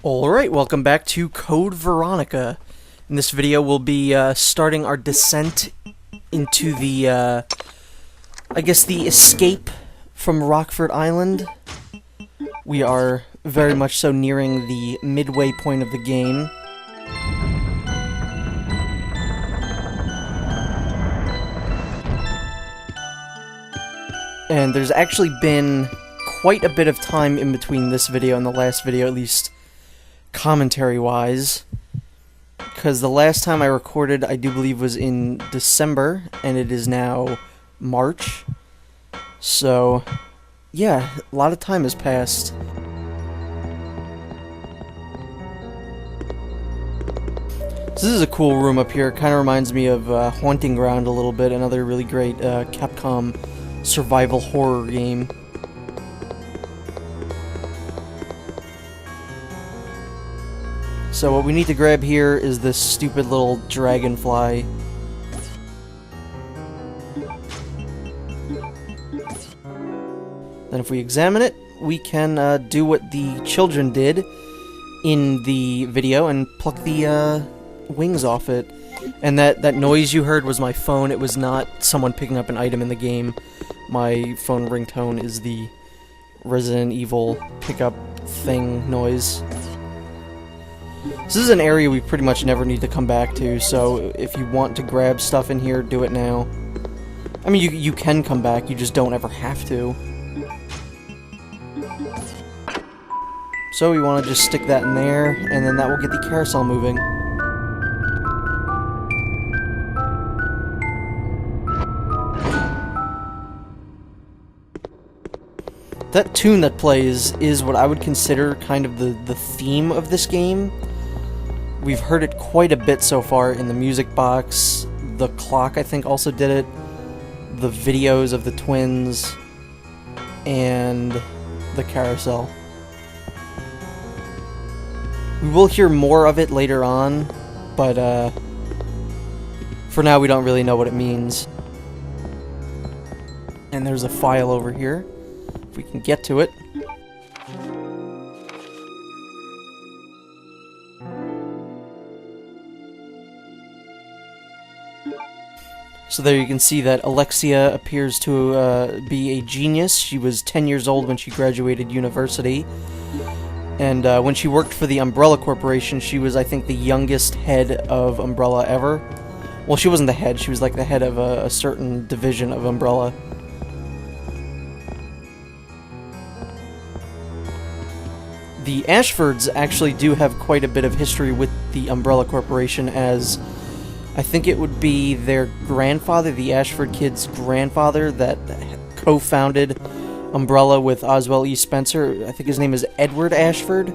Alright, welcome back to Code Veronica. In this video we'll be starting our descent into the, I guess the escape from Rockfort Island. We are very much so nearing the midway point of the game. And there's actually been quite a bit of time in between this video and the last video, at least commentary-wise, because the last time I recorded, I do believe, was in December, and it is now March. So, yeah, a lot of time has passed. This is a cool room up here. It kind of reminds me of Haunting Ground a little bit, another really great Capcom survival horror game. So what we need to grab here is this stupid little dragonfly. Then if we examine it, we can do what the children did in the video and pluck the wings off it. And that noise you heard was my phone. It was not someone picking up an item in the game. My phone ringtone is the Resident Evil pickup thing noise. This is an area we pretty much never need to come back to, so if you want to grab stuff in here, do it now. I mean, you can come back, you just don't ever have to. So we want to just stick that in there, and then that will get the carousel moving. That tune that plays is what I would consider kind of the theme of this game. We've heard it quite a bit so far in the music box. The clock, I think, also did it. The videos of the twins. And the carousel. We will hear more of it later on, but for now we don't really know what it means. And there's a file over here, if we can get to it. So there you can see that Alexia appears to be a genius. She was 10 years old when she graduated university. And when she worked for the Umbrella Corporation, she was, I think, the youngest head of Umbrella ever. Well, she wasn't the head, she was like the head of a certain division of Umbrella. The Ashfords actually do have quite a bit of history with the Umbrella Corporation, as I think it would be their grandfather, the Ashford kids' grandfather, that co-founded Umbrella with Oswell E. Spencer. I think his name is Edward Ashford.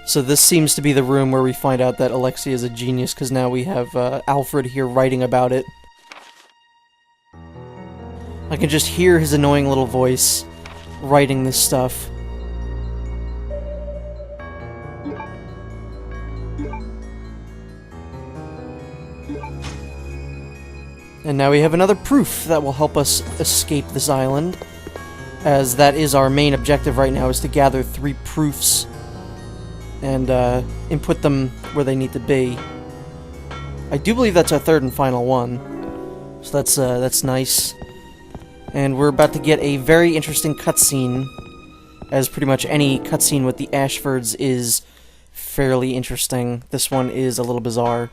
So this seems to be the room where we find out that Alexia is a genius, because now we have Alfred here writing about it. I can just hear his annoying little voice writing this stuff. And now we have another proof that will help us escape this island, as that is our main objective right now, is to gather 3 proofs and input them where they need to be. I do believe that's our third and final one, so that's nice. And we're about to get a very interesting cutscene, as pretty much any cutscene with the Ashfords is fairly interesting. This one is a little bizarre.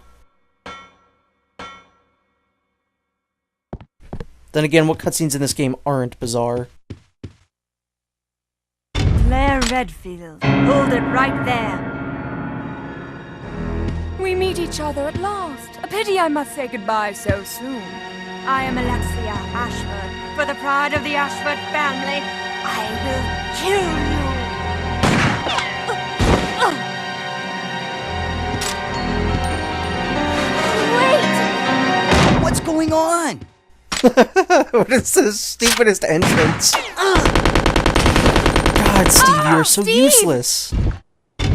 Then again, what cutscenes in this game aren't bizarre? Claire Redfield, hold it right there. We meet each other at last. A pity I must say goodbye so soon. I am Alexia Ashford. For the pride of the Ashford family, I will kill you. Wait! What's going on? What is this stupidest entrance? God, Steve, you're so Steve! useless. A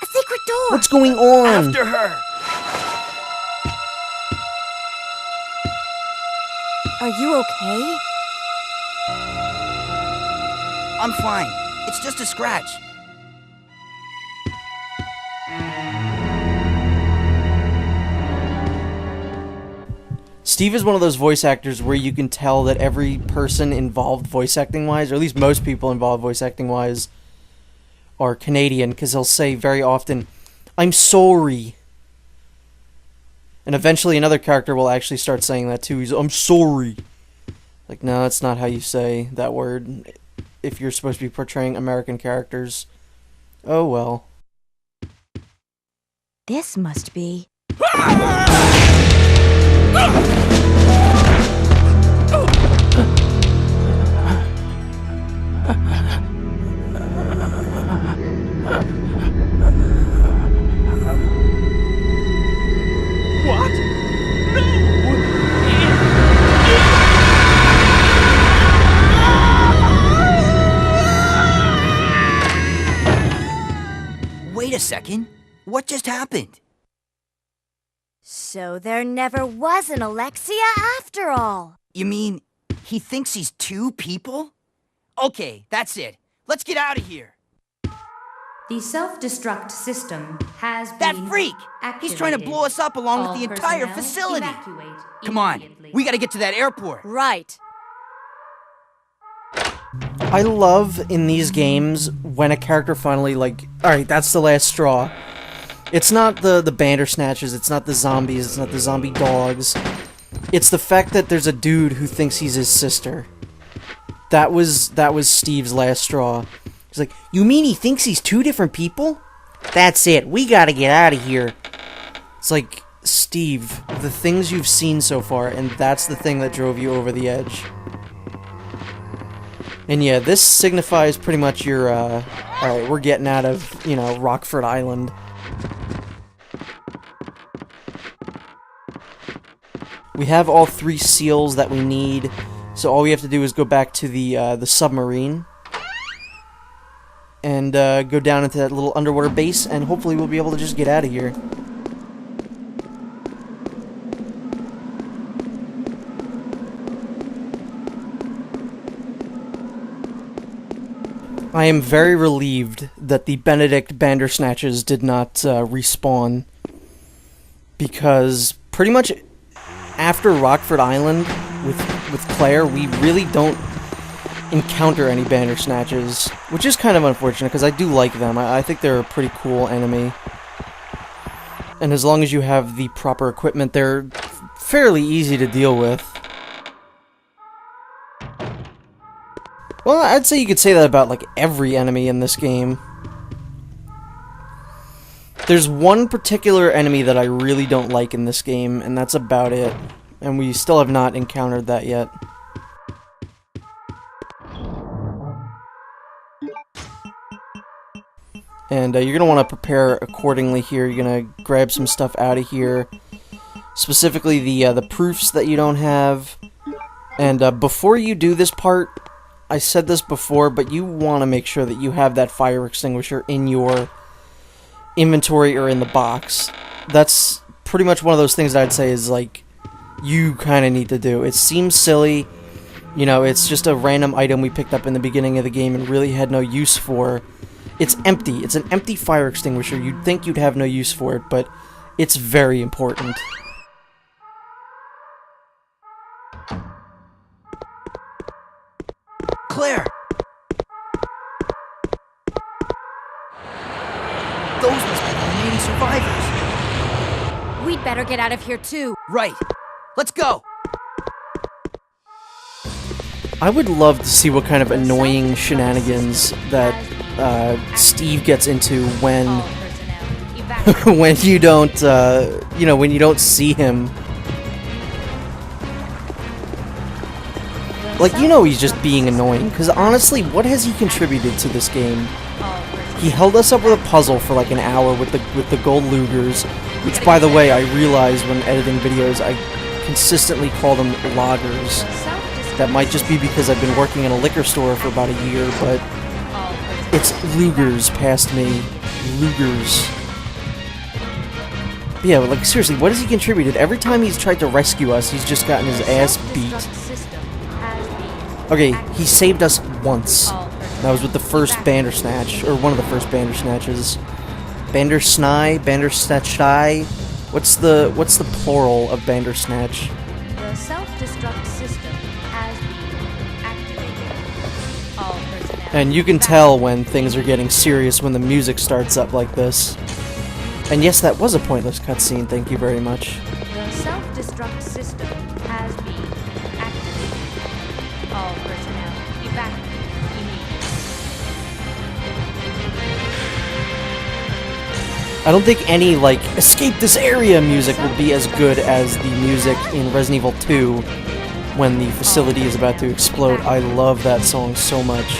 secret door. What's going on? After her! Are you okay? I'm fine. It's just a scratch. Steve is one of those voice actors where you can tell that every person involved voice acting wise, or at least most people involved voice acting wise, are Canadian, because he'll say very often, "I'm sorry." And eventually another character will actually start saying that too. He's, "I'm sorry." Like, no, that's not how you say that word if you're supposed to be portraying American characters. Oh well. This must be... What? Wait a second. What just happened? So there never was an Alexia after all. You mean he thinks he's two people? Okay, that's it. Let's get out of here. The self-destruct system has That been freak! He's trying to blow us up along with the entire facility. Come on, we gotta get to that airport. Right. I love in these games when a character finally, like, alright, that's the last straw. It's not the Bandersnatchers, it's not the zombies, it's not the zombie dogs. It's the fact that there's a dude who thinks he's his sister. That was Steve's last straw. He's like, "You mean he thinks he's two different people? That's it, we gotta get out of here." It's like, Steve, the things you've seen so far, and that's the thing that drove you over the edge. And yeah, this signifies pretty much your, alright, we're getting out of, you know, Rockfort Island. We have all 3 seals that we need, so all we have to do is go back to the submarine. And go down into that little underwater base, and hopefully we'll be able to just get out of here. I am very relieved that the Benedict Bandersnatches did not respawn, because pretty much after Rockfort Island with Claire, we really don't encounter any Bandersnatches, which is kind of unfortunate because I do like them. I think they're a pretty cool enemy, and as long as you have the proper equipment, they're fairly easy to deal with. Well, I'd say you could say that about, like, every enemy in this game. There's one particular enemy that I really don't like in this game, and that's about it. And we still have not encountered that yet. And you're going to want to prepare accordingly here. You're going to grab some stuff out of here. Specifically the proofs that you don't have. And before you do this part, I said this before, but you want to make sure that you have that fire extinguisher in your inventory or in the box. That's pretty much one of those things that I'd say is, like, you kind of need to do. It seems silly, you know, it's just a random item we picked up in the beginning of the game and really had no use for. It's empty. It's an empty fire extinguisher. You'd think you'd have no use for it, but it's very important. Claire! Those must be the remaining survivors. We'd better get out of here too. Right. Let's go! I would love to see what kind of annoying shenanigans that Steve gets into when when you don't you know, when you don't see him. Like, you know, he's just being annoying, because honestly, what has he contributed to this game? He held us up with a puzzle for like an hour with the gold Lugers, which, by the way, I realized when editing videos, I consistently call them loggers. That might just be because I've been working in a liquor store for about a year, but it's Lugers past me. Lugers. But yeah, like, seriously, what has he contributed? Every time he's tried to rescue us, he's just gotten his ass beat. Okay, he saved us once. That was with the first Bandersnatch, or one of the first Bandersnatches. Bandersnatch. What's the plural of Bandersnatch? The self-destruct system has been activated. All personnel. And you can tell when things are getting serious when the music starts up like this. And yes, that was a pointless cutscene, thank you very much. The self-destruct system has been activated. All personnel, evacuate immediately. I don't think any, like, escape this area music will be as good as the music in Resident Evil 2 when the facility is about to explode. I love that song so much.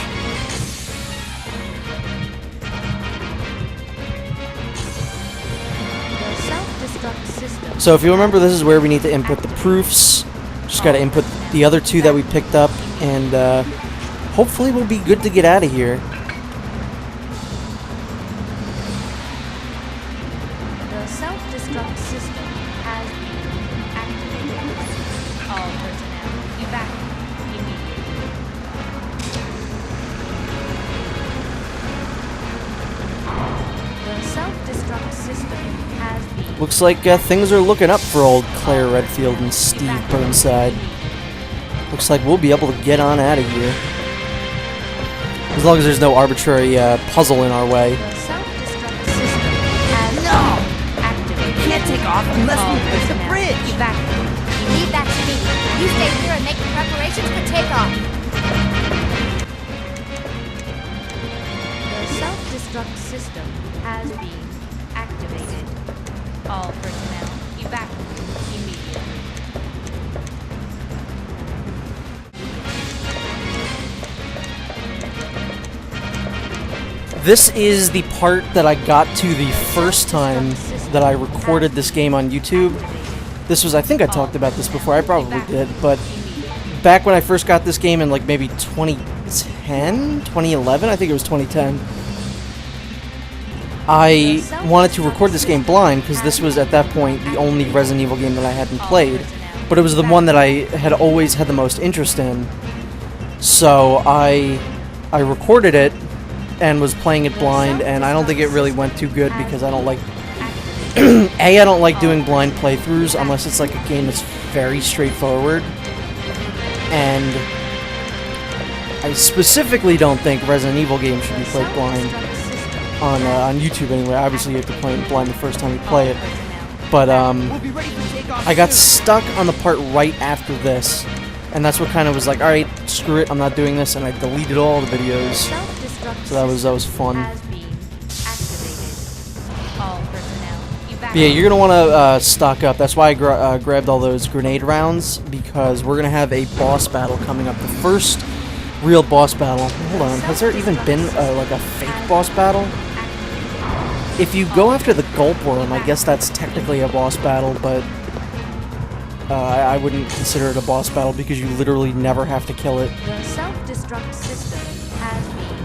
The self-destruct system. So if you remember, this is where we need to input the proofs. Just gotta input the other two that we picked up, and hopefully we'll be good to get out of here. The self-destruct system has been activated. All personnel, evacuate immediately. The self-destruct system has been. Looks like things are looking up for old Claire Redfield and Steve Burnside. Looks like we'll be able to get on out of here. As long as there's no arbitrary puzzle in our way. The self-destruct system has No! been activated. Can't take off unless All we fix the personnel, bridge. evacuate. Leave that to me. You stay here and make preparations for takeoff. The self-destruct system has been activated. All personnel, evacuate immediately. This is the part that I got to the first time that I recorded this game on YouTube. This was, I think I talked about this before, I probably did, but back when I first got this game in like maybe 2010, 2011, I think it was 2010, I wanted to record this game blind because this was at that point the only Resident Evil game that I hadn't played, but it was the one that I had always had the most interest in. So I recorded it and was playing it blind, and I don't think it really went too good because I don't like I don't like doing blind playthroughs unless it's like a game that's very straightforward. And I specifically don't think Resident Evil games should be played blind on YouTube anyway. Obviously you have to play it blind the first time you play it. But We'll be ready for takeoff I got soon. stuck on the part right after this, and that's what kind of was like, alright, screw it, I'm not doing this, and I deleted all the videos. So that was fun. Has been activated. All personnel, But yeah, you're going to want to stock up. That's why I grabbed all those grenade rounds, because we're going to have a boss battle coming up. The first real boss battle. Hold on, has there even been like a fake boss battle? If you go after the Gulp Worm, I guess that's technically a boss battle, but I wouldn't consider it a boss battle because you literally never have to kill it. The self-destruct system has been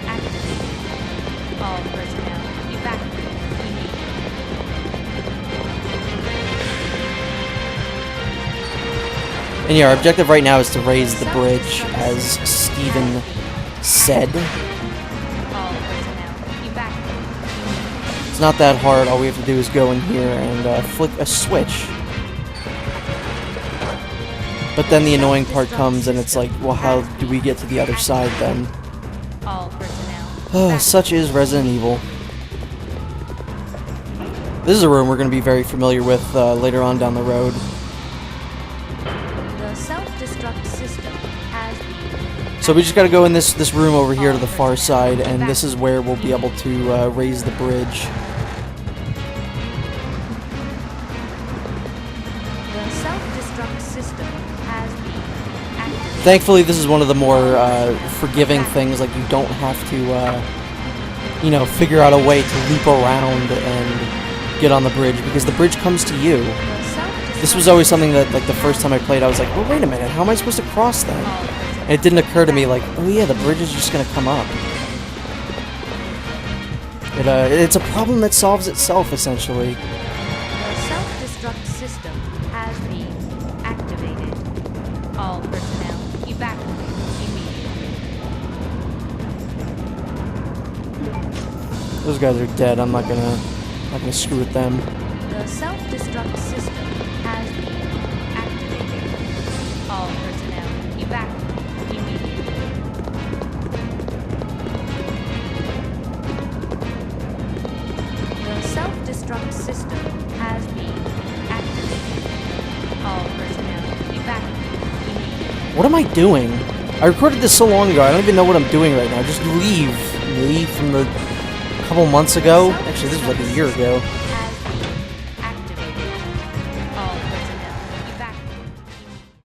activated. All personnel, evacuate immediately. And yeah, our objective right now is to raise the bridge, as Steven said. All personnel, evacuate. It's not that hard. All we have to do is go in here and flick a switch. But then the annoying part comes, and it's like, well, how do we get to the other side then? All personnel. Oh, such is Resident Evil. This is a room we're going to be very familiar with later on down the road. The self-destruct system has been. So we just got to go in this room over here to the far side, and this is where we'll be able to raise the bridge. The self-destruct system has been activated. Thankfully, this is one of the more forgiving things. Like, you don't have to, you know, figure out a way to loop around and get on the bridge, because the bridge comes to you. This was always something that, like, the first time I played, I was like, well, wait a minute, how am I supposed to cross then? And it didn't occur to me, like, oh yeah, the bridge is just gonna come up. It's a problem that solves itself, essentially. The self-destruct system has been activated. All personnel, evacuate immediately. Those guys are dead. I'm not gonna screw with them. The self-destruct system has been activated. All personnel evacuate immediately. The self-destruct system has been activated. All personnel evacuate immediately. What am I doing? I recorded this so long ago, I don't even know what I'm doing right now. Just leave. Leave from the couple months ago. Actually, this was like a year ago.